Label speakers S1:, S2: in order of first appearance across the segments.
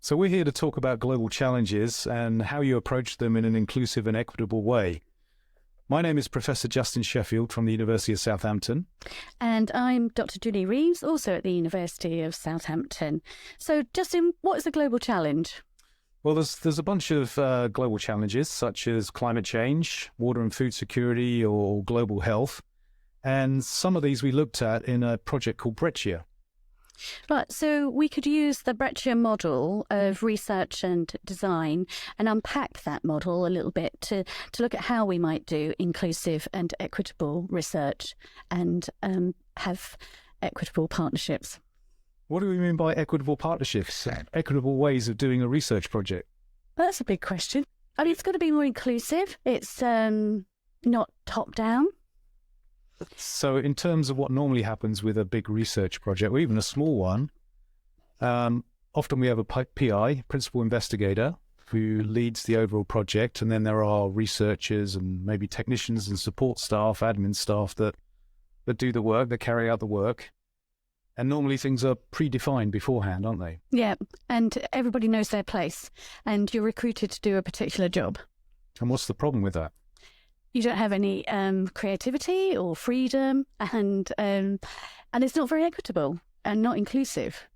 S1: So we're here to talk about global challenges and how you approach them in an inclusive and equitable way. My name is Professor Justin Sheffield from the University of Southampton.
S2: And I'm Dr. Julie Reeves, also at the University of Southampton. So, Justin, what is the global challenge?
S1: Well, there's a bunch of global challenges, such as climate change, water and food security, or global health. And some of these we looked at in a project called BRECcIA.
S2: Right, so we could use the BRECcIA model of research and design and unpack that model a little bit to look at how we might do inclusive and equitable research and have equitable partnerships.
S1: What do we mean by equitable partnerships? Equitable ways of doing a research project?
S2: Well, that's a big question. I mean, it's got to be more inclusive. It's not top-down.
S1: So in terms of what normally happens with a big research project, or even a small one, often we have a PI, principal investigator, who leads the overall project, and then there are researchers and maybe technicians and support staff, admin staff that do the work, that carry out the work. And normally things are predefined beforehand, aren't they?
S2: Yeah, and everybody knows their place, and you're recruited to do a particular job.
S1: And what's the problem with that?
S2: You don't have any creativity or freedom, and it's not very equitable and not inclusive.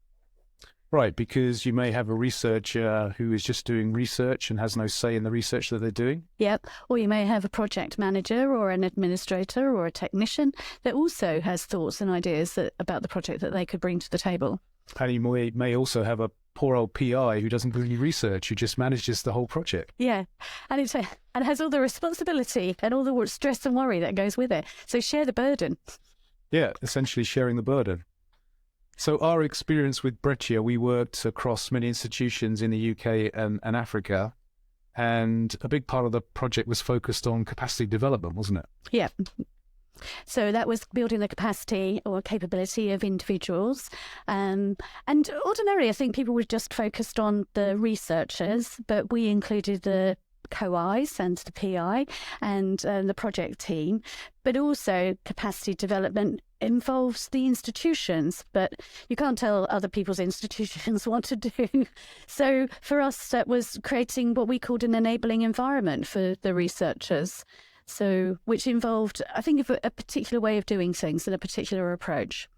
S1: Right, because you may have a researcher who is just doing research and has no say in the research that they're doing.
S2: Yep, or you may have a project manager or an administrator or a technician that also has thoughts and ideas about the project that they could bring to the table.
S1: And you may also have a poor old PI who doesn't do any research, who just manages the whole project.
S2: Yeah, and it has all the responsibility and all the stress and worry that goes with it. So share the burden.
S1: Yeah, essentially sharing the burden. So our experience with BRECcIA, we worked across many institutions in the UK and Africa, and a big part of the project was focused on capacity development, wasn't it?
S2: Yeah. So that was building the capacity or capability of individuals. And ordinarily, I think people were just focused on the researchers, but we included the co-Is and the PI and the project team. But also capacity development involves the institutions, but you can't tell other people's institutions what to do. So for us, that was creating what we called an enabling environment for the researchers. So, which involved, I think, a particular way of doing things and a particular approach.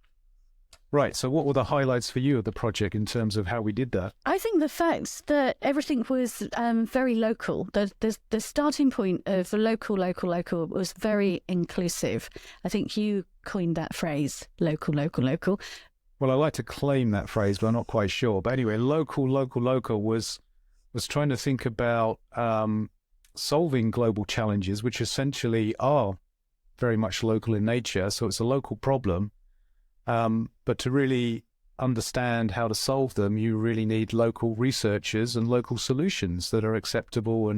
S1: Right. So what were the highlights for you of the project in terms of how we did that?
S2: I think the fact that everything was very local, the starting point of local was very inclusive. I think you coined that phrase, local.
S1: Well, I like to claim that phrase, but I'm not quite sure. But anyway, local was trying to think about solving global challenges, which essentially are very much local in nature. So it's a local problem. But to really understand how to solve them, you really need local researchers and local solutions that are acceptable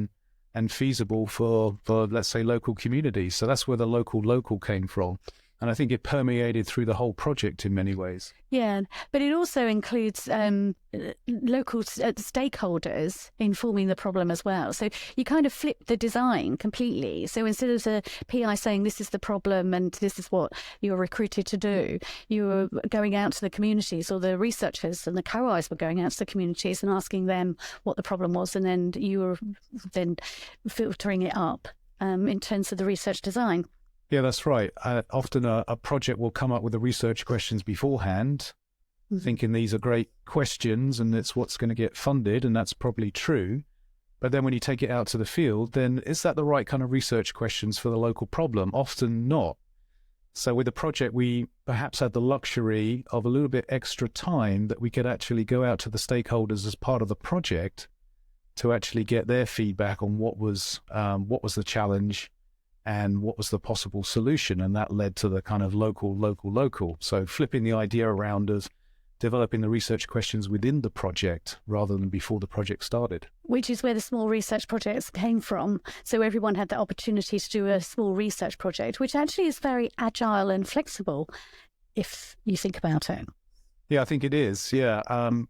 S1: and feasible for, let's say, local communities. So that's where the local came from. And I think it permeated through the whole project in many ways. Yeah,
S2: but it also includes local stakeholders informing the problem as well. So you kind of flip the design completely. So instead of the PI saying this is the problem and this is what you're recruited to do, you were going out to the communities, or the researchers and the co-Is were going out to the communities and asking them what the problem was, and then you were then filtering it up in terms of the research design.
S1: Yeah, that's right. Often a project will come up with the research questions beforehand, thinking these are great questions and it's what's going to get funded, and that's probably true. But then when you take it out to the field, then is that the right kind of research questions for the local problem? Often not. So with the project, we perhaps had the luxury of a little bit extra time that we could actually go out to the stakeholders as part of the project to actually get their feedback on what was the challenge and what was the possible solution. And that led to the kind of local. So flipping the idea around as developing the research questions within the project rather than before the project started.
S2: Which is where the small research projects came from. So everyone had the opportunity to do a small research project, which actually is very agile and flexible, if you think about it.
S1: Yeah, I think it is. Yeah,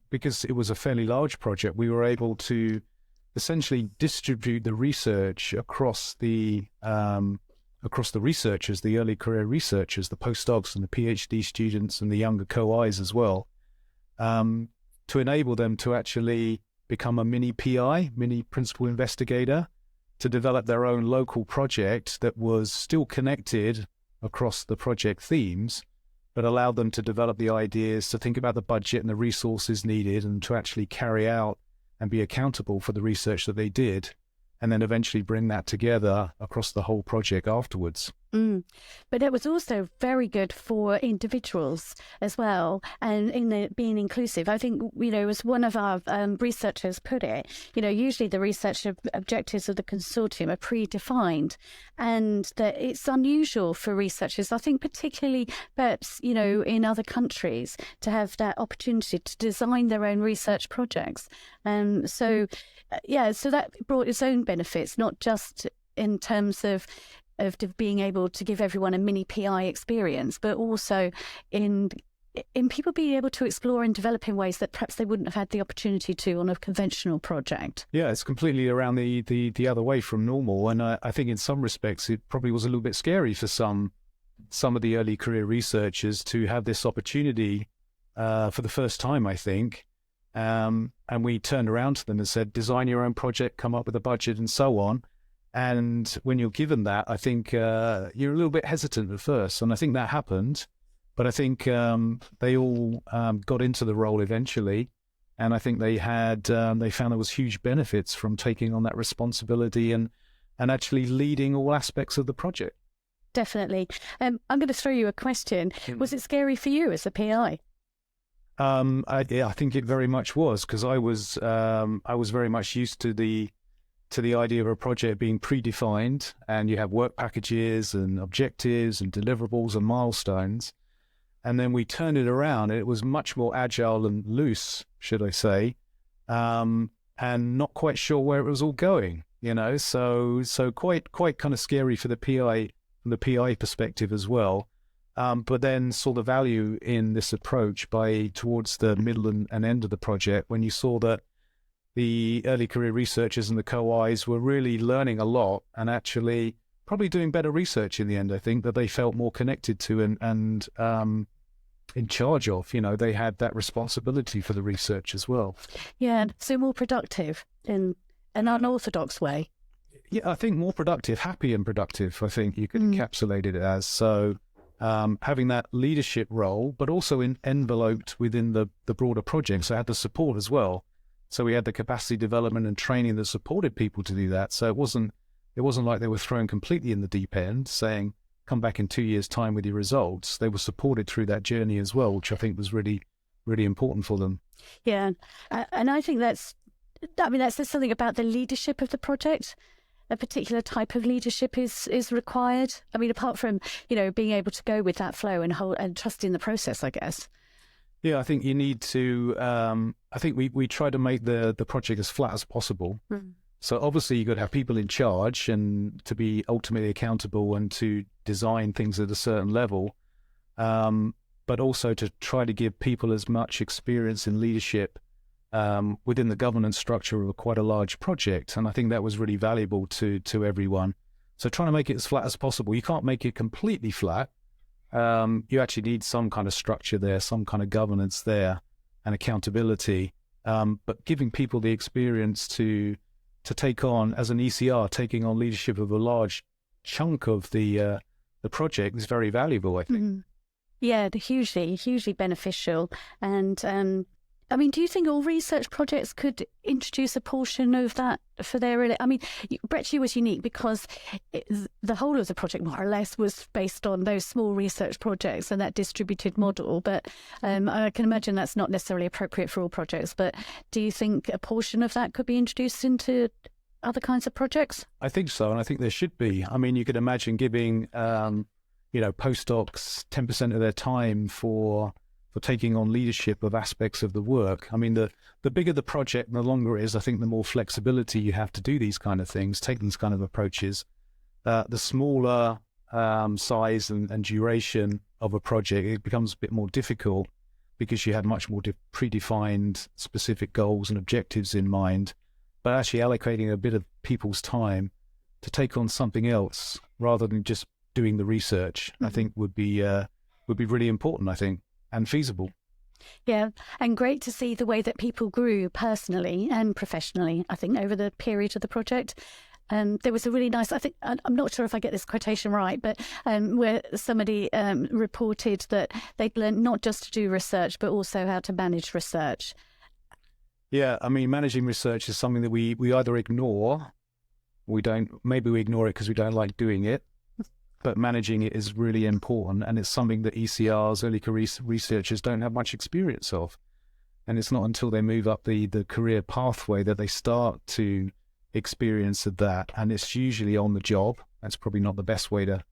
S1: because it was a fairly large project, we were able to essentially distribute the research across the researchers, the early career researchers, the postdocs and the PhD students and the younger co-Is as well, to enable them to actually become a mini PI, mini principal investigator, to develop their own local project that was still connected across the project themes, but allowed them to develop the ideas, to think about the budget and the resources needed, and to actually carry out and be accountable for the research that they did, and then eventually bring that together across the whole project afterwards.
S2: But it was also very good for individuals as well, and in being inclusive. I think, as one of our researchers put it, usually the research objectives of the consortium are predefined, and that it's unusual for researchers, I think particularly perhaps, in other countries, to have that opportunity to design their own research projects. So that brought its own benefits, not just in terms of being able to give everyone a mini PI experience, but also in people being able to explore and develop in ways that perhaps they wouldn't have had the opportunity to on a conventional project.
S1: Yeah, it's completely around the other way from normal. And I think in some respects, it probably was a little bit scary for some of the early career researchers to have this opportunity for the first time, I think. And we turned around to them and said, design your own project, come up with a budget and so on. And when you're given that, I think you're a little bit hesitant at first. And I think that happened. But I think they all got into the role eventually. And I think they found there was huge benefits from taking on that responsibility and actually leading all aspects of the project.
S2: Definitely. I'm going to throw you a question. Was it scary for you as a PI?
S1: I think it very much was, because I was very much used to the idea of a project being predefined, and you have work packages and objectives and deliverables and milestones. And then we turned it around, and it was much more agile and loose, should I say, and not quite sure where it was all going, so quite kind of scary for the PI, from the PI perspective as well. But then saw the value in this approach towards the middle and end of the project, when you saw that the early career researchers and the co-Is were really learning a lot and actually probably doing better research in the end. I think that they felt more connected to and in charge of, they had that responsibility for the research as well.
S2: Yeah, so more productive in an unorthodox way.
S1: Yeah, I think more productive, happy and productive, I think you could encapsulate it as. So having that leadership role, but also enveloped within the broader project. So I had the support as well. So we had the capacity development and training that supported people to do that. So it wasn't like they were thrown completely in the deep end, saying, come back in 2 years' time with your results. They were supported through that journey as well, which I think was really, really important for them.
S2: Yeah. And I think that says something about the leadership of the project. A particular type of leadership is required. I mean, apart from, being able to go with that flow and trusting the process, I guess.
S1: Yeah, I think you need to, I think we try to make the project as flat as possible. So obviously you've got to have people in charge and to be ultimately accountable and to design things at a certain level, but also to try to give people as much experience in leadership within the governance structure of quite a large project. And I think that was really valuable to everyone. So trying to make it as flat as possible. You can't make it completely flat. You actually need some kind of structure there, some kind of governance there and accountability. But giving people the experience to take on, as an ECR, taking on leadership of a large chunk of the project is very valuable, I think.
S2: Yeah, hugely beneficial. And do you think all research projects could introduce a portion of that for their... BRECcIA was unique because the whole of the project, more or less, was based on those small research projects and that distributed model. But I can imagine that's not necessarily appropriate for all projects. But do you think a portion of that could be introduced into other kinds of projects?
S1: I think so, and I think there should be. You could imagine giving, postdocs 10% of their time for taking on leadership of aspects of the work. The bigger the project and the longer it is, I think the more flexibility you have to do these kind of things, take these kind of approaches. The smaller size and duration of a project, it becomes a bit more difficult because you have much more predefined specific goals and objectives in mind. But actually allocating a bit of people's time to take on something else rather than just doing the research, I think would be really important, I think, and feasible.
S2: Yeah, and great to see the way that people grew personally and professionally, I think, over the period of the project. There was a really nice, I think, I'm not sure if I get this quotation right, but where somebody reported that they'd learned not just to do research, but also how to manage research.
S1: Yeah, I mean, managing research is something that we either ignore, maybe we ignore it because we don't like doing it, but managing it is really important, and it's something that ECRs, early career researchers, don't have much experience of. And it's not until they move up the career pathway that they start to experience of that, and it's usually on the job. That's probably not the best way to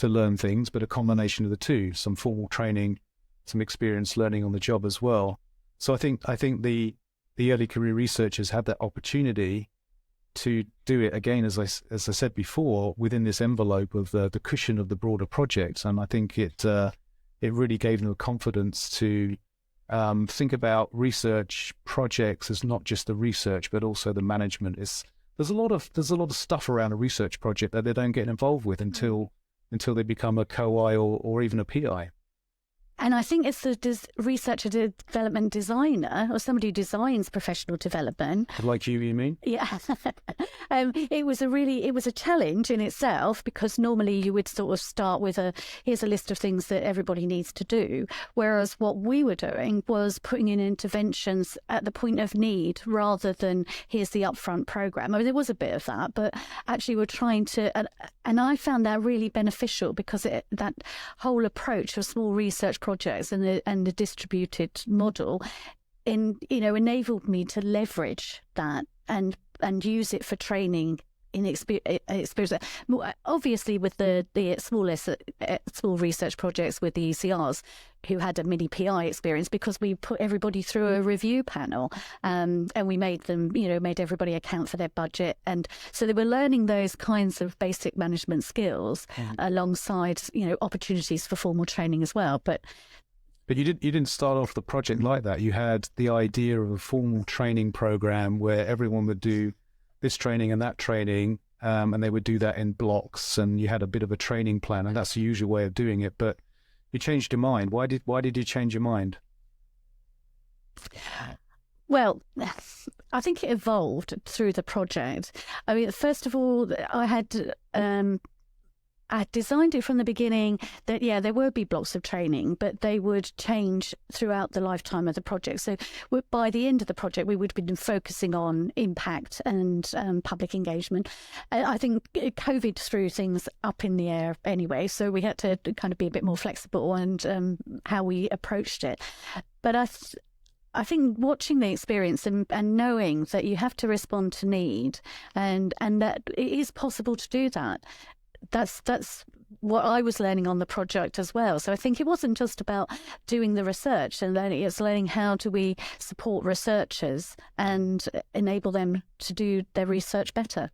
S1: learn things, but a combination of the two, some formal training, some experience learning on the job as well. So I think the early career researchers had that opportunity to do it again, as I said before, within this envelope of the cushion of the broader project. And I think it really gave them the confidence to think about research projects as not just the research, but also the management. There's a lot of stuff around a research project that they don't get involved with until they become a co-I or even a PI.
S2: And I think it's the researcher development designer, or somebody who designs professional development.
S1: Like you mean?
S2: Yeah. It was a challenge in itself, because normally you would sort of start with here's a list of things that everybody needs to do. Whereas what we were doing was putting in interventions at the point of need rather than here's the upfront program. I mean, there was a bit of that, but actually we're trying to, and I found that really beneficial, because that whole approach of small research projects and the distributed model enabled me to leverage that and use it for training in experience. Obviously, with the small research projects with the ECRs, who had a mini PI experience, because we put everybody through a review panel, and we made everybody account for their budget, and so they were learning those kinds of basic management skills alongside opportunities for formal training as well. But
S1: you didn't start off the project like that. You had the idea of a formal training program where everyone would do this training and that training, and they would do that in blocks, and you had a bit of a training plan, and that's the usual way of doing it. But you changed your mind. Why did you change your mind?
S2: Well, I think it evolved through the project. I mean, first of all, I had designed it from the beginning that, there would be blocks of training, but they would change throughout the lifetime of the project. So by the end of the project, we would have been focusing on impact and public engagement. I think COVID threw things up in the air anyway, so we had to kind of be a bit more flexible and how we approached it. But I think watching the experience and knowing that you have to respond to need and that it is possible to do that, that's what I was learning on the project as well. So I think it wasn't just about doing the research and learning, it's learning how do we support researchers and enable them to do their research better.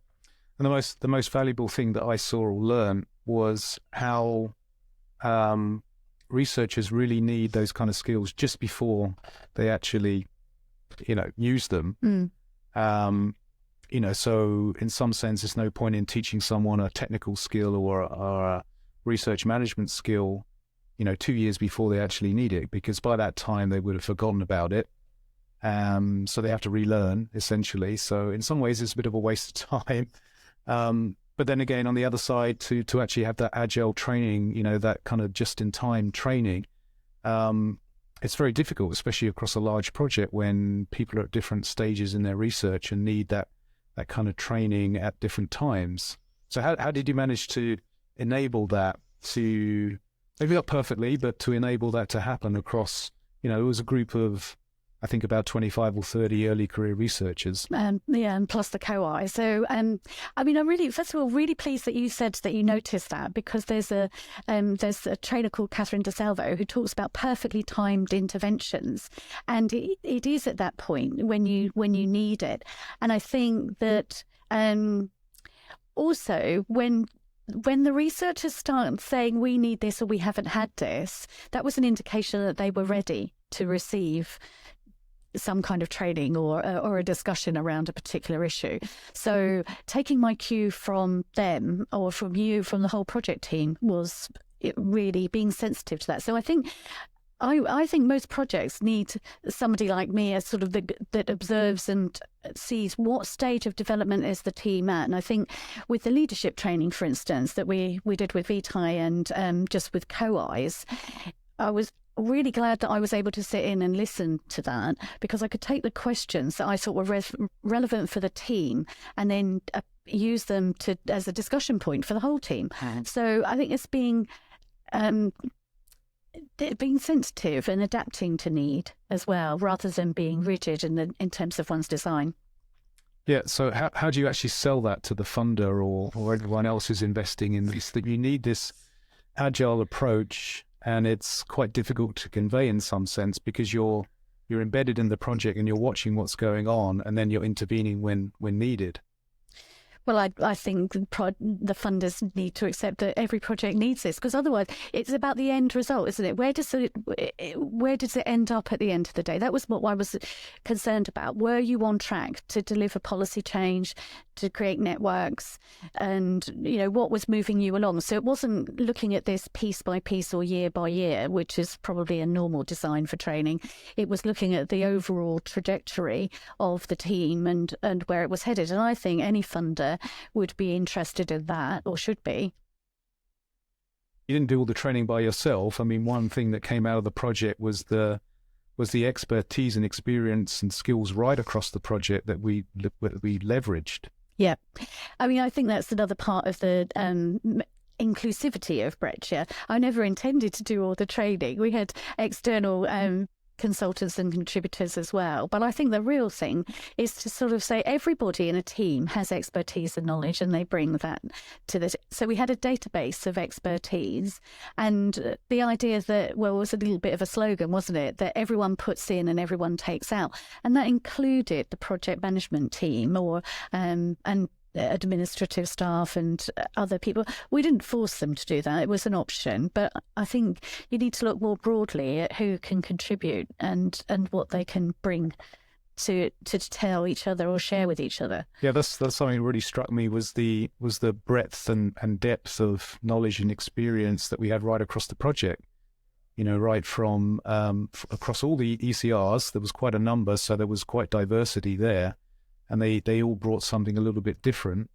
S1: And the most valuable thing that I saw or learned was how researchers really need those kind of skills just before they actually, use them. So in some sense, there's no point in teaching someone a technical skill or a research management skill, 2 years before they actually need it, because by that time they would have forgotten about it. So they have to relearn, essentially. So in some ways, it's a bit of a waste of time. But then again, on the other side, to actually have that agile training, that kind of just-in-time training, it's very difficult, especially across a large project when people are at different stages in their research and need that kind of training at different times. So how did you manage to enable that to, maybe not perfectly, but to enable that to happen across, it was a group of, I think, about 25 or 30 early career researchers.
S2: And plus the co-I. So, I'm really, first of all, really pleased that you said that you noticed that, because there's a trainer called Catherine DeSalvo who talks about perfectly timed interventions, and it is at that point when you need it. And I think that also when the researchers start saying we need this or we haven't had this, that was an indication that they were ready to receive some kind of training or a discussion around a particular issue. So taking my cue from them or from you, from the whole project team, was really being sensitive to that. So I think I think most projects need somebody like me as sort of that observes and sees what stage of development is the team at. And I think with the leadership training, for instance, that we did with VTI and just with COIs, I was really glad that I was able to sit in and listen to that, because I could take the questions that I thought were relevant for the team and then use them as a discussion point for the whole team. So I think it's being sensitive and adapting to need as well, rather than being rigid in terms of one's design.
S1: Yeah, so how do you actually sell that to the funder or everyone else who's investing in this, that you need this agile approach, and it's quite difficult to convey in some sense because you're embedded in the project and you're watching what's going on, and then you're intervening when needed?
S2: Well, I think the funders need to accept that every project needs this, because otherwise it's about the end result, isn't it? Where does it end up at the end of the day? That was what I was concerned about. Were you on track to deliver policy change, to create networks, and what was moving you along? So it wasn't looking at this piece by piece or year by year, which is probably a normal design for training. It was looking at the overall trajectory of the team and where it was headed. And I think any funder would be interested in that, or should be.
S1: You didn't do all the training by yourself. I mean, one thing that came out of the project was the expertise and experience and skills right across the project that we leveraged. Yeah.
S2: I mean, I think that's another part of the inclusivity of BRECcIA. I never intended to do all the training. We had external consultants and contributors as well. But I think the real thing is to sort of say everybody in a team has expertise and knowledge, and they bring that to this. So we had a database of expertise, and the idea that, well, it was a little bit of a slogan, wasn't it? That everyone puts in and everyone takes out. And that included the project management team and administrative staff and other people. We didn't force them to do that. It was an option. But I think you need to look more broadly at who can contribute and what they can bring to tell each other or share with each other.
S1: Yeah, that's something that really struck me, was the breadth and depth of knowledge and experience that we had right across the project. Right from across all the ECRs, there was quite a number, so there was quite diversity there. And they all brought something a little bit different.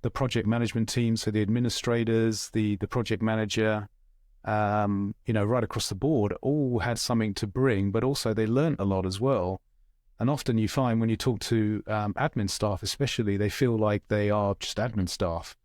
S1: The project management team, so the administrators, the project manager, right across the board, all had something to bring, but also they learnt a lot as well. And often you find when you talk to admin staff especially, they feel like they are just admin staff,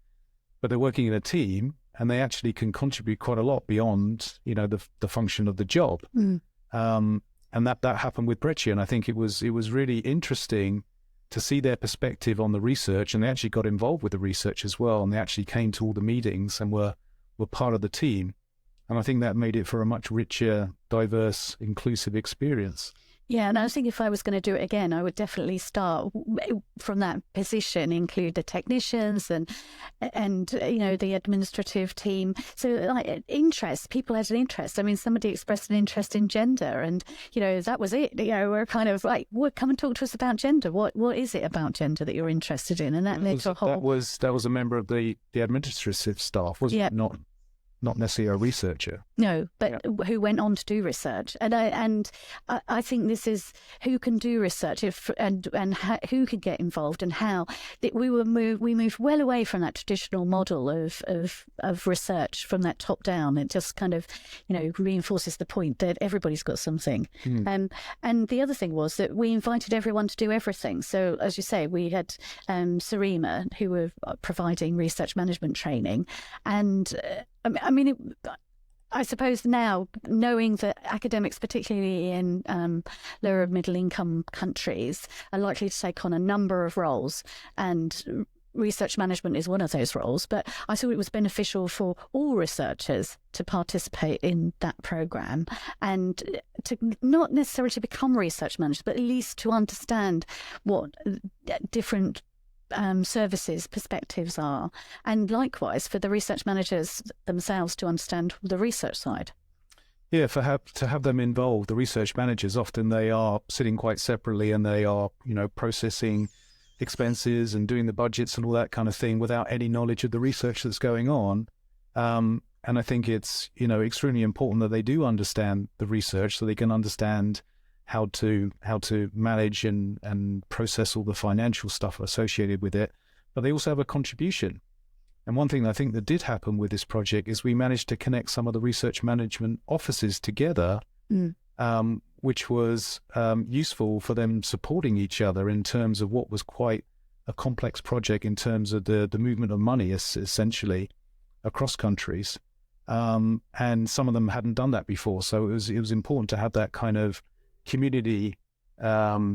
S1: but they're working in a team and they actually can contribute quite a lot beyond, the function of the job. And that happened with BRECcIA, and I think it was really interesting to see their perspective on the research, and they actually got involved with the research as well, and they actually came to all the meetings and were part of the team. And I think that made it for a much richer, diverse, inclusive experience.
S2: Yeah, and I think if I was going to do it again, I would definitely start from that position, include the technicians and the administrative team. So like interest, people had an interest. I mean, somebody expressed an interest in gender, and that was it. We're kind of like, well, come and talk to us about gender. What is it about gender that you're interested in? And that led to a whole.
S1: That was a member of the administrative staff, wasn't it? Not necessarily a researcher.
S2: No, but who went on to do research. And I think this is who can do research and who can get involved and how. We moved well away from that traditional model of research from that top down. It just kind of, reinforces the point that everybody's got something. And the other thing was that we invited everyone to do everything. So as you say, we had Sarima, who were providing research management training, and I suppose now, knowing that academics, particularly in lower middle income countries, are likely to take on a number of roles, and research management is one of those roles, but I thought it was beneficial for all researchers to participate in that programme and to not necessarily to become research managers, but at least to understand what different services, perspectives are, and likewise for the research managers themselves to understand the research side.
S1: Yeah, to have them involved, the research managers, often they are sitting quite separately and they are, processing expenses and doing the budgets and all that kind of thing without any knowledge of the research that's going on. I think it's, extremely important that they do understand the research so they can understand how to manage and process all the financial stuff associated with it. But they also have a contribution. And one thing I think that did happen with this project is we managed to connect some of the research management offices together, which was useful for them supporting each other in terms of what was quite a complex project in terms of the movement of money, essentially, across countries. And some of them hadn't done that before. So it was important to have that kind of community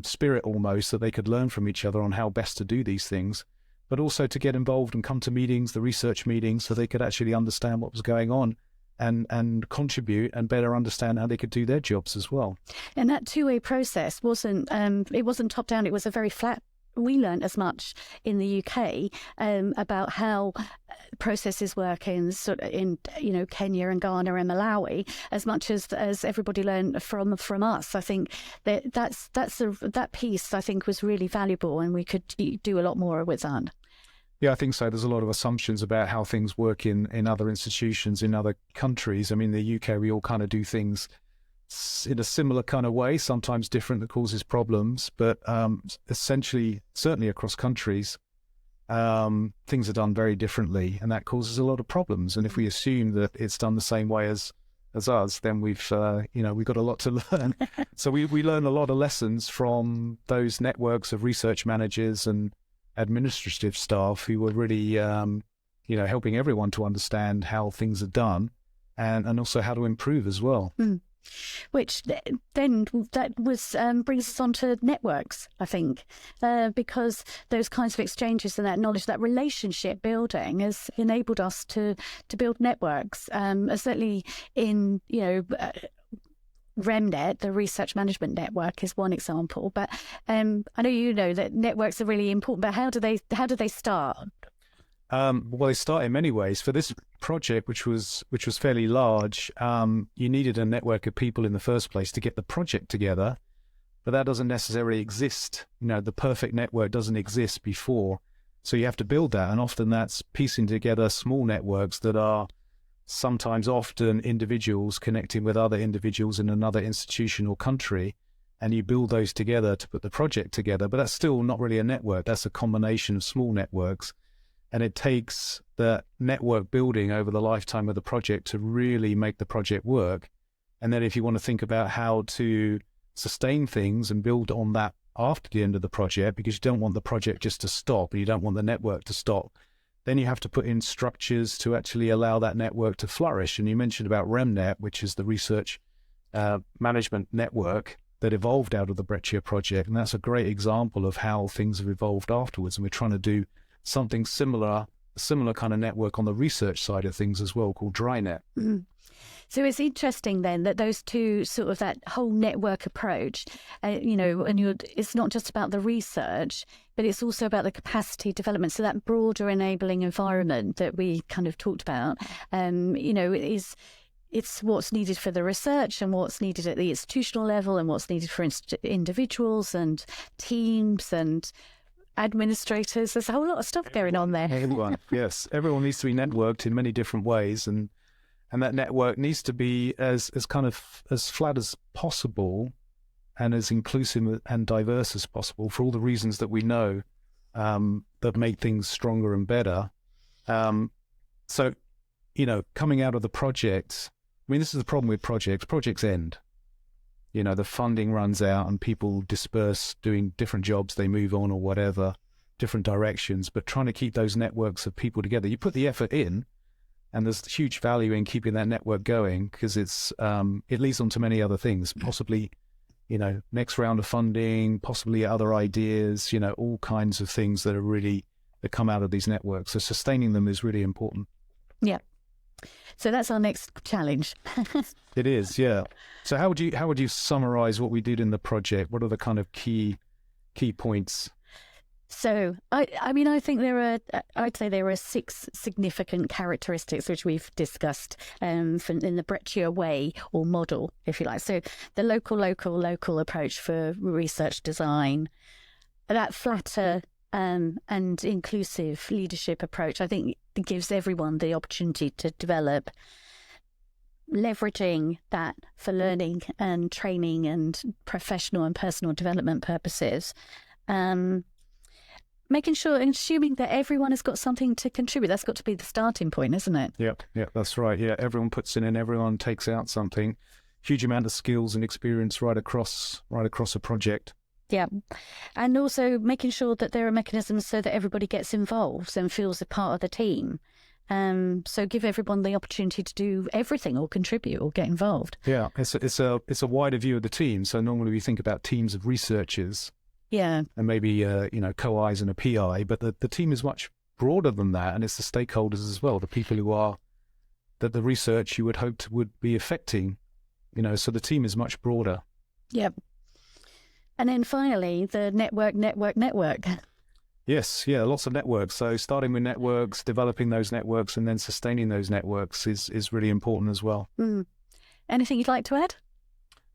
S1: spirit almost, that they could learn from each other on how best to do these things, but also to get involved and come to meetings, the research meetings, so they could actually understand what was going on and contribute and better understand how they could do their jobs as well.
S2: And that two-way process wasn't top down, it was a very flat. We learned as much in the UK about how processes work in Kenya and Ghana and Malawi, as much as everybody learned from us. I think that piece I think was really valuable, and we could do a lot more with that.
S1: Yeah, I think so. There's a lot of assumptions about how things work in other institutions in other countries. I mean, the UK, we all kind of do things in a similar kind of way, sometimes different, that causes problems, but essentially, certainly across countries, things are done very differently, and that causes a lot of problems. And if we assume that it's done the same way as us, then we've got a lot to learn. So we learn a lot of lessons from those networks of research managers and administrative staff who were really helping everyone to understand how things are done and also how to improve as well.
S2: Which then brings us on to networks, I think, because those kinds of exchanges and that knowledge, that relationship building, has enabled us to build networks. Certainly in REMNet, the Research Management Network, is one example. But I know that networks are really important. But how do they start?
S1: Well, they start in many ways. For this project, which was fairly large, you needed a network of people in the first place to get the project together, but that doesn't necessarily exist. The perfect network doesn't exist before, so you have to build that, and often that's piecing together small networks that are often individuals connecting with other individuals in another institution or country, and you build those together to put the project together. But that's still not really a network. That's a combination of small networks. And it takes the network building over the lifetime of the project to really make the project work. And then if you want to think about how to sustain things and build on that after the end of the project, because you don't want the project just to stop and you don't want the network to stop, then you have to put in structures to actually allow that network to flourish. And you mentioned about REMNet, which is the research management network that evolved out of the BRECcIA project. And that's a great example of how things have evolved afterwards. And we're trying to do something similar, a similar kind of network on the research side of things as well, called DryNet.
S2: Mm-hmm. So it's interesting then that those two, sort of that whole network approach, it's not just about the research, but it's also about the capacity development. So that broader enabling environment that we kind of talked about, it's what's needed for the research and what's needed at the institutional level and what's needed for individuals and teams and administrators. There's a whole lot of stuff going on there.
S1: Everyone needs to be networked in many different ways, and that network needs to be as kind of as flat as possible and as inclusive and diverse as possible, for all the reasons that we know that make things stronger and better. So coming out of the project, I mean, this is the problem with projects. Projects end. The funding runs out and people disperse doing different jobs, they move on or whatever, different directions, but trying to keep those networks of people together. You put the effort in, and there's huge value in keeping that network going, because it leads on to many other things, possibly, next round of funding, possibly other ideas, all kinds of things that come out of these networks. So sustaining them is really important.
S2: Yeah. So that's our next challenge.
S1: It is, yeah. So how would you summarize what we did in the project? What are the kind of key points?
S2: So I think I'd say there are 6 significant characteristics which we've discussed in the BRECcIA Way, or model, if you like. So the local approach for research design, that flatter and inclusive leadership approach. I think it gives everyone the opportunity to develop, leveraging that for learning and training and professional and personal development purposes. Making sure and assuming that everyone has got something to contribute. That's got to be the starting point, isn't it?
S1: Yep, that's right. Yeah, everyone puts in and everyone takes out something. Huge amount of skills and experience right across a project.
S2: Yeah. And also making sure that there are mechanisms so that everybody gets involved and feels a part of the team. So give everyone the opportunity to do everything or contribute or get involved.
S1: Yeah, it's a wider view of the team. So normally we think about teams of researchers.
S2: Yeah.
S1: And maybe, co-Is and a PI, but the team is much broader than that. And it's the stakeholders as well, the people that the research you would hope would be affecting, so the team is much broader.
S2: Yep. And then finally, the network.
S1: Yes, yeah, lots of networks. So starting with networks, developing those networks and then sustaining those networks is really important as well.
S2: Anything you'd like to add?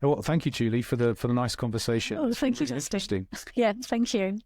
S1: Well, thank you, Julie, for the nice conversation.
S2: Oh, thank you,
S1: Really
S2: Justin.
S1: interesting.
S2: Yeah, thank you.